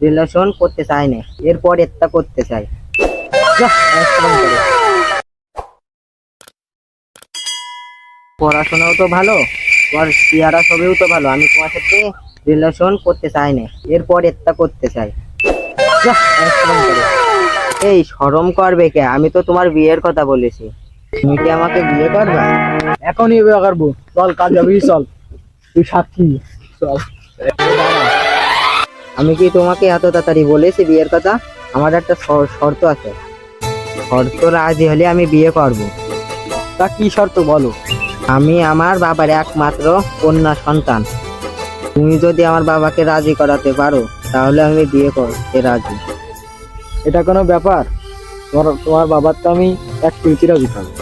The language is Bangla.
রিলেশন করতে চাই না, এরপর এটা করতে চাই। যা, এক কাম করো। পড়াশোনাও তো ভালো, তোমার চেহারা ছবিও তো ভালো, আমি তোমার সাথে রিলেশন করতে চাই না, এরপর এটা করতে চাই। যা, এক কাম করো। এই শরম করবে কে? আমি তো তোমার বিয়ের কথা বলেছি, তুমি কি আমাকে বিয়ে করবে? এখনই বিয়ে করবো, চল কাজ যাবি, চল তুই সাক্ষী, চল। আমি কি তোমাকে এত তাড়াতাড়ি বলেছি বিয়ের কথা? আমার একটা শর্ত আছে, শর্ত রাজি হলে আমি বিয়ে করব। তা কি শর্ত বলো? আমি আমার বাবার একমাত্র কন্যা সন্তান, তুমি যদি আমার বাবাকে রাজি করাতে পারো তাহলে আমি বিয়ে করতে রাজি। এটা কোনো ব্যাপার? তোমার বাবার তো আমি এক প্রীতি রাজি খাবো।